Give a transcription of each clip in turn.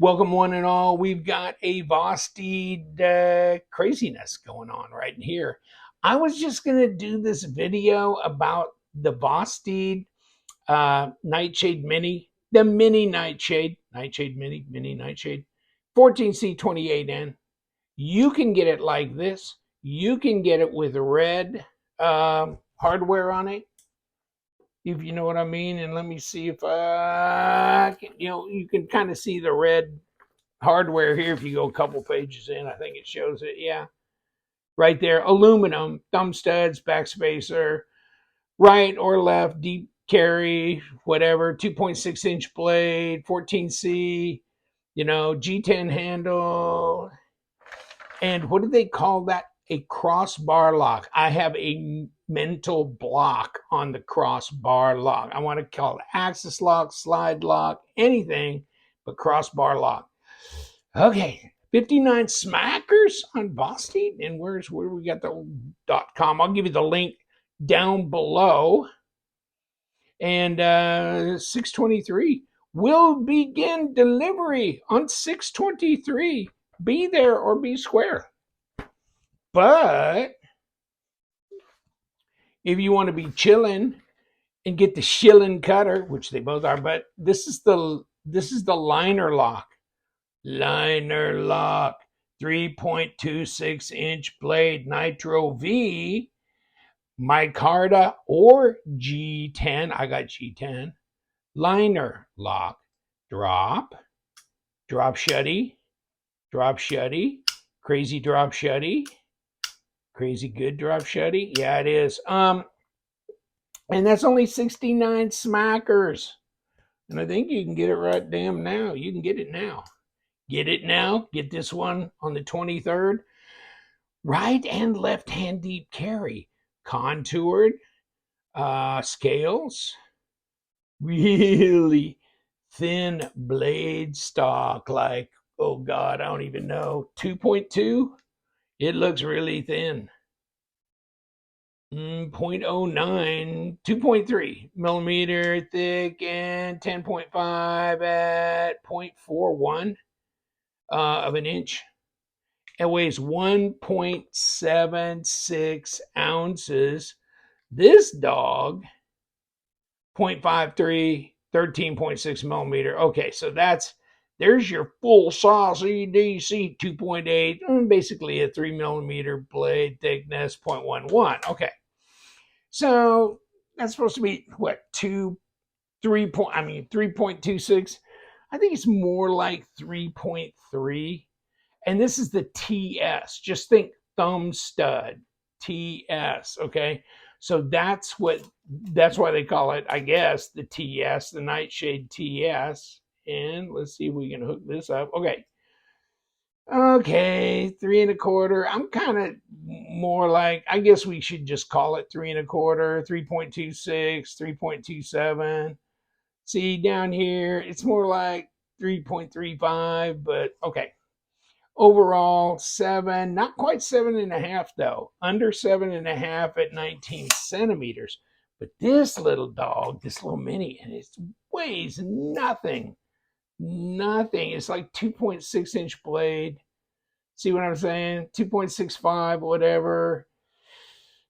Welcome, one and all. We've got a Vosteed craziness going on right here. I was just going to do this video about the Vosteed Nightshade Mini, the Mini Nightshade, Nightshade Mini Nightshade, 14C28N. You can get it like this. You can get it with red hardware on it, if you know what I mean. And let me see if I can, you can kind of see the red hardware here. If you go a couple pages in, I think it shows it. Yeah, right there. Aluminum, thumb studs, backspacer, right or left, deep carry, whatever. 2.6-inch blade, 14C, G10 handle. And what do they call that? A crossbar lock. I have a mental block on the crossbar lock. I want to call it axis lock, slide lock, anything but crossbar lock. Okay, 59 smackers on Vosteed. And where we got the .com? I'll give you the link down below. And 623 will begin delivery on 623. Be there or be square. But if you want to be chilling and get the shilling cutter, which they both are, but this is the liner lock. Liner lock, 3.26-inch blade, Nitro V, micarta or G10. I got G10. Liner lock, drop shutty, crazy drop shutty, crazy good drop shutty. Yeah, it is. And that's only 69 smackers. And I think you can get it right damn now. You can get it now. Get it now. Get this one on the 23rd. Right and left hand deep carry. Contoured. Scales. Really thin blade stock. Like, oh God, I don't even know. 2.2. It looks really thin. 0.09, 2.3 millimeter thick and 10.5 at 0.41 of an inch. It weighs 1.76 ounces. This dog, 0.53, 13.6 millimeter. Okay, so there's your full size EDC 2.8, basically a 3 millimeter blade thickness, 0.11. Okay, so that's supposed to be what, 3.26. I think it's more like 3.3. And this is the TS. Just think thumb stud, TS, okay? So that's why they call it, I guess, the TS, the Nightshade TS. And let's see if we can hook this up. Okay. Okay, 3.25. I'm kind of more like, I guess we should just call it 3.25, 3.26, 3.27. See down here, it's more like 3.35, but okay. Overall, 7, not quite 7.5 though, under 7.5 at 19 centimeters. But this little dog, this little mini, and it weighs nothing. It's like 2.6-inch blade. See what I'm saying? 2.65, whatever.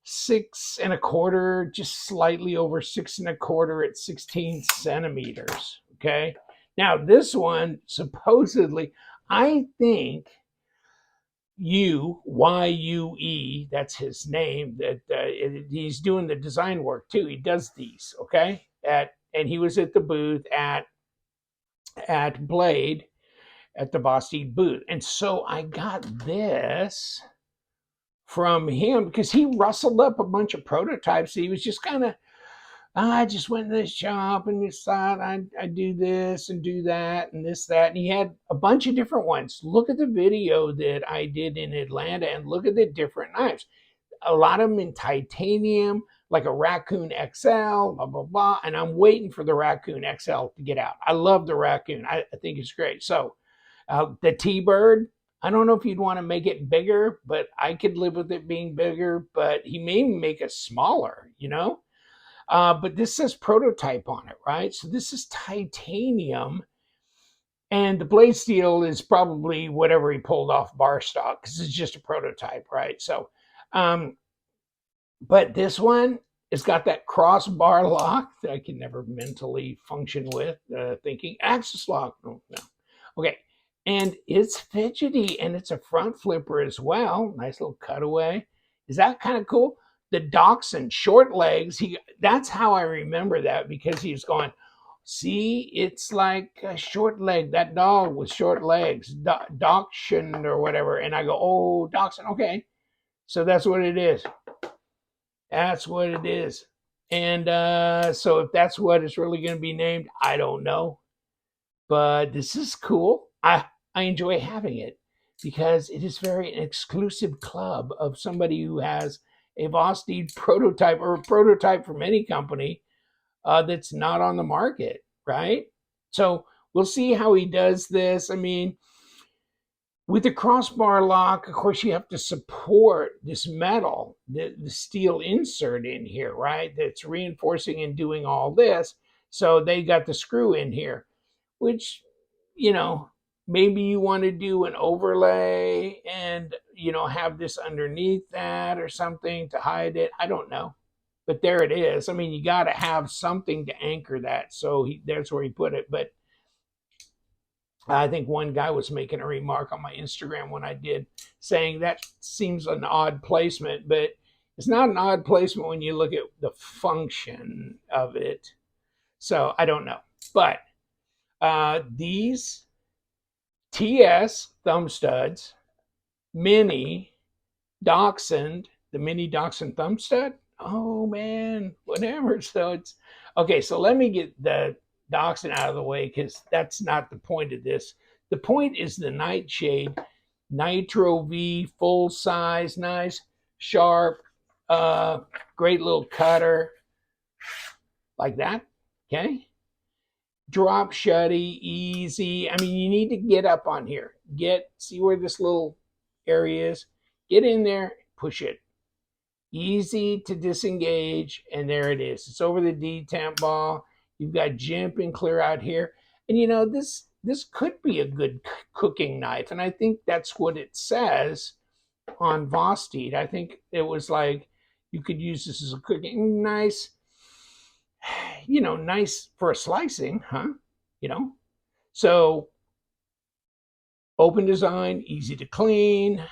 6.25, just slightly over 6.25 at 16 centimeters. Okay. Now this one supposedly, I think YUE, that's his name, that he's doing the design work too. He does these, okay? And he was at the booth at Blade, at the Vosteed booth. And so I got this from him because he rustled up a bunch of prototypes. He was just kind of, I just went to this shop and decided I do this and do that and this, that. And he had a bunch of different ones. Look at the video that I did in Atlanta and look at the different knives. A lot of them in titanium, like a Raccoon XL, blah, blah, blah. And I'm waiting for the Raccoon XL to get out. I love the Raccoon. I think it's great. So the T-Bird, I don't know if you'd want to make it bigger, but I could live with it being bigger. But he may make it smaller, but this says prototype on it, right? So this is titanium. And the blade steel is probably whatever he pulled off bar stock because it's just a prototype, right? So, um, but this one has got that crossbar lock that I can never mentally function with, thinking axis lock. Oh, no. Okay. And it's fidgety and it's a front flipper as well. Nice little cutaway. Is that kind of cool? The dachshund, short legs. That's how I remember that because he was going, see, it's like a short leg, that dog with short legs, dachshund or whatever. And I go, oh, dachshund. Okay. So that's what it is. That's what it is. And so if that's what it's really going to be named, I don't know. But this is cool. I enjoy having it because it is very an exclusive club of somebody who has a Vosteed prototype or a prototype from any company that's not on the market, right? So we'll see how he does this. I mean, with the crossbar lock, of course, you have to support this metal, the steel insert in here, right? That's reinforcing and doing all this. So they got the screw in here, which, you know, maybe you want to do an overlay and, you know, have this underneath that or something to hide it. I don't know. But there it is. I mean, you got to have something to anchor that. So that's where he put it. But I think one guy was making a remark on my Instagram when I did, saying that seems an odd placement, but it's not an odd placement when you look at the function of it. So I don't know. But these TS thumb studs, mini dachshund, the mini dachshund thumb stud. Oh man, whatever. So it's okay. So let me get the dachshund out of the way because that's not the point of this. The point is the Nightshade Nitro V, full size, nice, sharp, great little cutter, like that. Okay. Drop shutty, easy. I mean, you need to get up on here. See where this little area is. Get in there, push it. Easy to disengage, and there it is. It's over the detemp ball. You've got jimp and clear out here. And you know, this could be a good cooking knife. And I think that's what it says on Vosteed. I think it was like you could use this as a cooking nice, you know, nice for a slicing, huh? You know? So open design, easy to clean,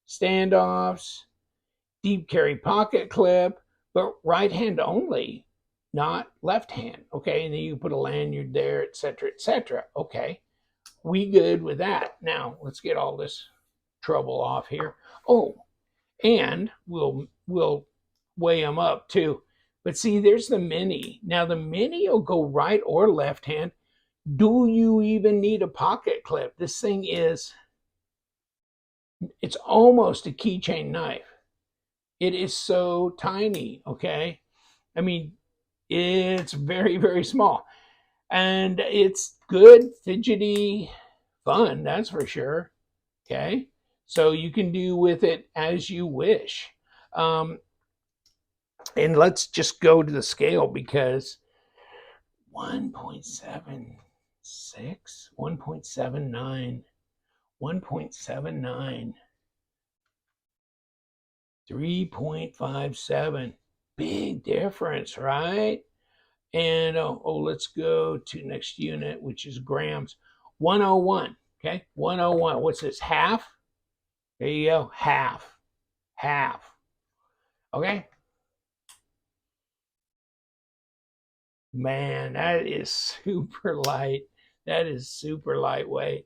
standoffs, deep carry pocket clip, but right hand only, not left hand. Okay, and then you put a lanyard there, etc., etc. Okay, we good with that. Now let's get all this trouble off here. Oh, and we'll weigh them up too. But see, there's the mini. Now the mini will go right or left hand. Do you even need a pocket clip? This thing it's almost a keychain knife. It is so tiny, okay? I mean, it's very, very small. And it's good, fidgety, fun, that's for sure, okay? So you can do with it as you wish. And let's just go to the scale because 1.76, 1.79, 1.79. 3.57. Big difference, right? And let's go to next unit, which is grams. 101. Okay, 101. What's this? Half? There you go. Half. Half. Okay. Man, that is super light. That is super lightweight.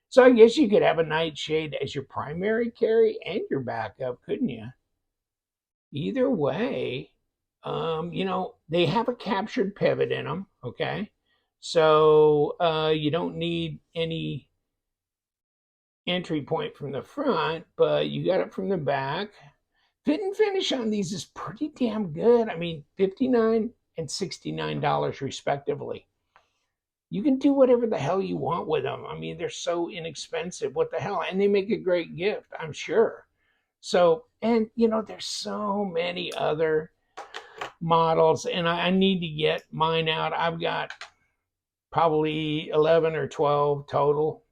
So I guess you could have a Nightshade as your primary carry and your backup, couldn't you? Either way, you know, they have a captured pivot in them, okay? So you don't need any entry point from the front, but you got it from the back. Fit and finish on these is pretty damn good. I mean, $59 and $69 respectively. You can do whatever the hell you want with them. I mean, they're so inexpensive. What the hell? And they make a great gift, I'm sure. So, and you know, there's so many other models, and I need to get mine out. I've got probably 11 or 12 total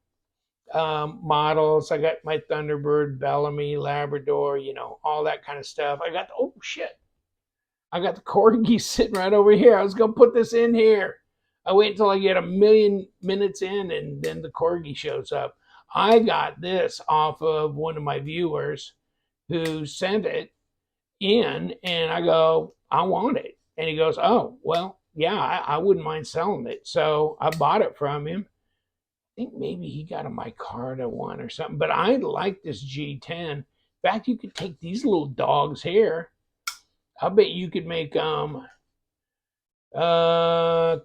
models. I got my Thunderbird, Bellamy, Labrador, you know, all that kind of stuff. I got, oh shit, I got the Corgi sitting right over here. I was going to put this in here. I wait until I get a million minutes in and then the Corgi shows up. I got this off of one of my viewers who sent it in, and I go, I want it. And he goes, oh, well, yeah, I wouldn't mind selling it. So I bought it from him. I think maybe he got a micarta one or something, but I like this G10. In fact, you could take these little dogs here. I bet you could make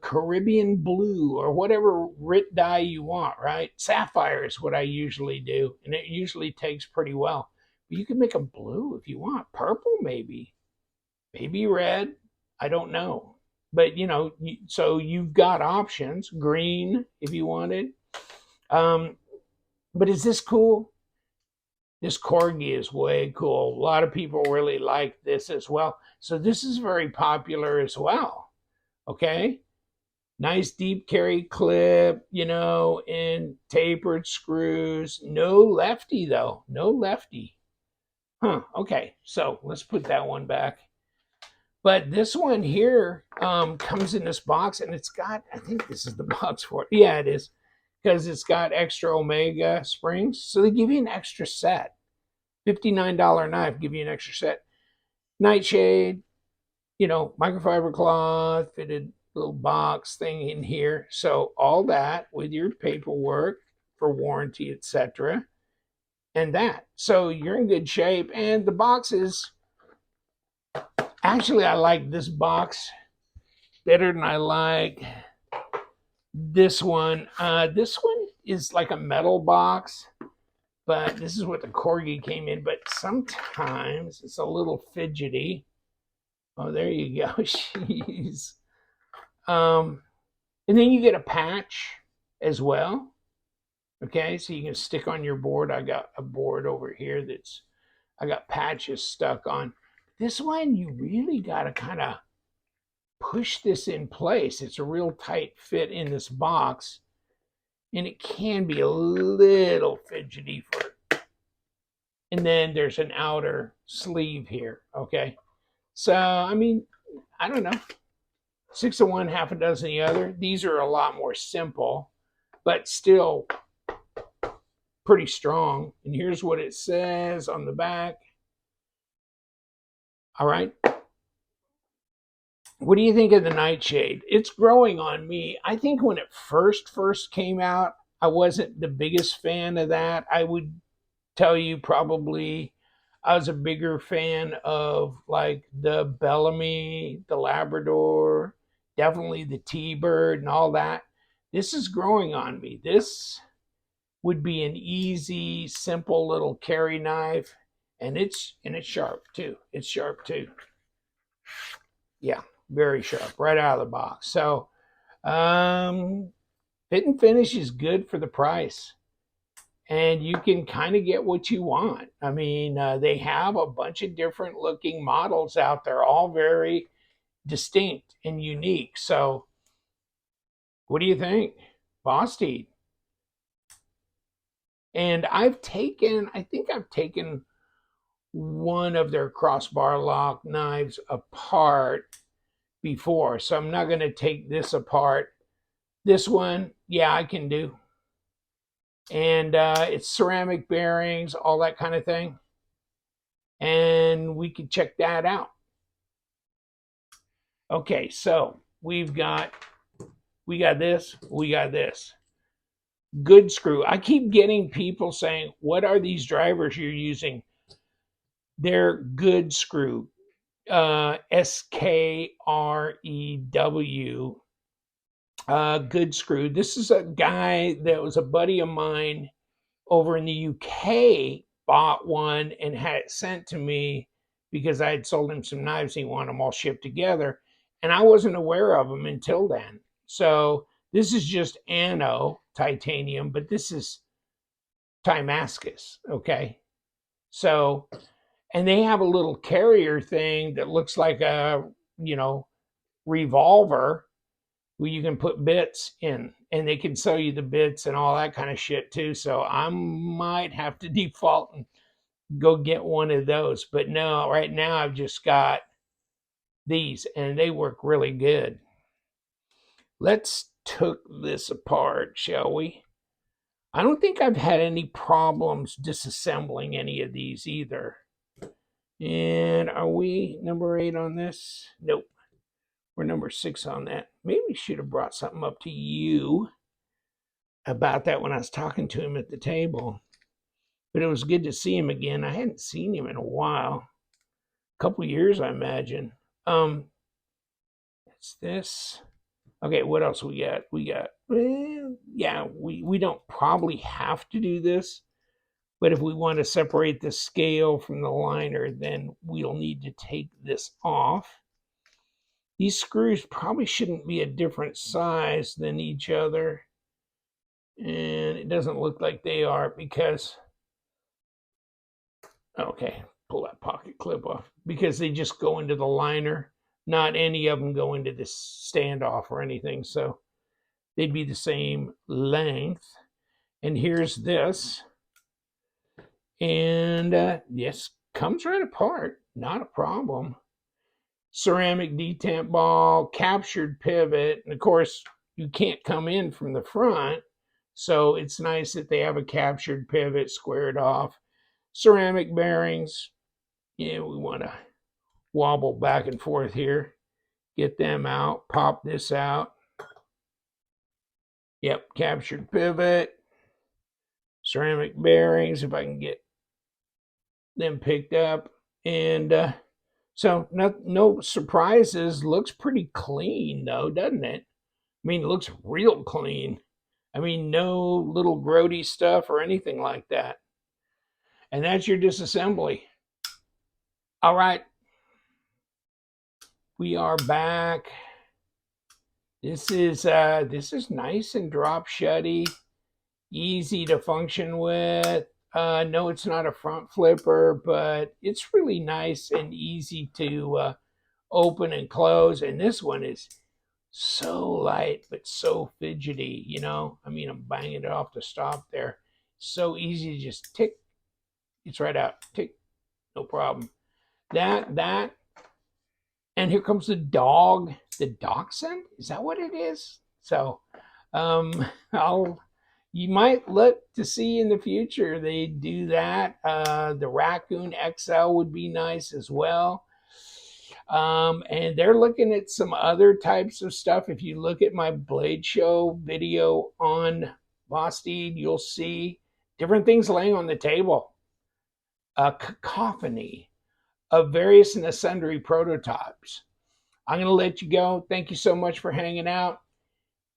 Caribbean blue or whatever RIT dye you want, right? Sapphire is what I usually do, and it usually takes pretty well. But you can make them blue if you want. Purple, maybe red. I don't know. But you know, so you've got options. Green if you wanted. But is this cool? This Corgi is way cool. A lot of people really like this as well. So this is very popular as well. Okay. Nice deep carry clip, you know, and tapered screws. No lefty though. No lefty. Huh. Okay. So let's put that one back. But this one here comes in this box, and it's got, I think this is the box for it. Yeah, it is. Because it's got extra Omega springs. So they give you an extra set. $59 knife, give you an extra set. Nightshade, you know, microfiber cloth, fitted little box thing in here. So all that with your paperwork for warranty, etc. And that. So you're in good shape. And the boxes, actually, I like this box better than I like this one. This one is like a metal box, but this is what the Corgi came in. But sometimes it's a little fidgety. Oh, there you go. Jeez. And then you get a patch as well. Okay, so you can stick on your board. I got a board over here that's, I got patches stuck on. This one, you really got to kind of push this in place. It's a real tight fit in this box, and it can be a little fidgety for it. And then there's an outer sleeve here, okay? So, I mean, I don't know. 6 of one, half a dozen the other. These are a lot more simple, but still pretty strong. And here's what it says on the back. All right. What do you think of the Nightshade? It's growing on me. I think when it first came out, I wasn't the biggest fan of that. I would tell you probably I was a bigger fan of like the Bellamy, the Labrador, definitely the T-Bird and all that. This is growing on me. This would be an easy, simple little carry knife, and it's sharp too. It's sharp too. Yeah, very sharp right out of the box. So fit and finish is good for the price, and you can kind of get what you want. I mean, they have a bunch of different looking models out there, all very distinct and unique. So what do you think? Vosteed. And I think I've taken one of their crossbar lock knives apart before, so I'm not going to take this apart. This one, yeah, I can do. And it's ceramic bearings, all that kind of thing. And we could check that out. Okay, so we got this. Good screw. I keep getting people saying, what are these drivers you're using? They're good screw. SKREW. Good screw. This is a guy that was a buddy of mine over in the UK, bought one and had it sent to me because I had sold him some knives. He wanted them all shipped together, and I wasn't aware of them until then. So this is just Anno titanium, but this is Damascus, okay? So, and they have a little carrier thing that looks like a, you know, revolver, where you can put bits in, and they can sell you the bits and all that kind of shit too. So I might have to default and go get one of those. But no, right now I've just got these, and they work really good. Let's take this apart, shall we? I don't think I've had any problems disassembling any of these either. And are we number 8 on this? Nope. We're number 6 on that. Maybe we should have brought something up to you about that when I was talking to him at the table. But it was good to see him again. I hadn't seen him in a while. A couple years, I imagine. It's this. Okay, what else we got? Well, yeah, we don't probably have to do this. But if we want to separate the scale from the liner, then we'll need to take this off. These screws probably shouldn't be a different size than each other. And it doesn't look like they are because, okay, pull that pocket clip off, because they just go into the liner. Not any of them go into this standoff or anything. So they'd be the same length. And here's this. And yes, comes right apart. Not a problem. Ceramic detent ball, captured pivot. And of course, you can't come in from the front. So it's nice that they have a captured pivot squared off. Ceramic bearings. Yeah, we want to wobble back and forth here. Get them out. Pop this out. Yep, captured pivot. Ceramic bearings, if I can get them picked up. And so no surprises. Looks pretty clean though, doesn't it? I mean, it looks real clean. I mean, no little grody stuff or anything like that. And that's your disassembly. All right. We are back. This is nice and drop shutty, easy to function with. No, it's not a front flipper, but it's really nice and easy to open and close. And this one is so light, but so fidgety, you know? I mean, I'm banging it off the stop there. So easy to just tick. It's right out. Tick. No problem. That. And here comes the dog. The dachshund? Is that what it is? So, you might look to see in the future they do that. The Raccoon XL would be nice as well. And they're looking at some other types of stuff. If you look at my Blade Show video on Vosteed, you'll see different things laying on the table. A cacophony of various and sundry prototypes. I'm going to let you go. Thank you so much for hanging out.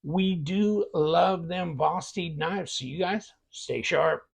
We do love them Vosteed knives. So you guys stay sharp.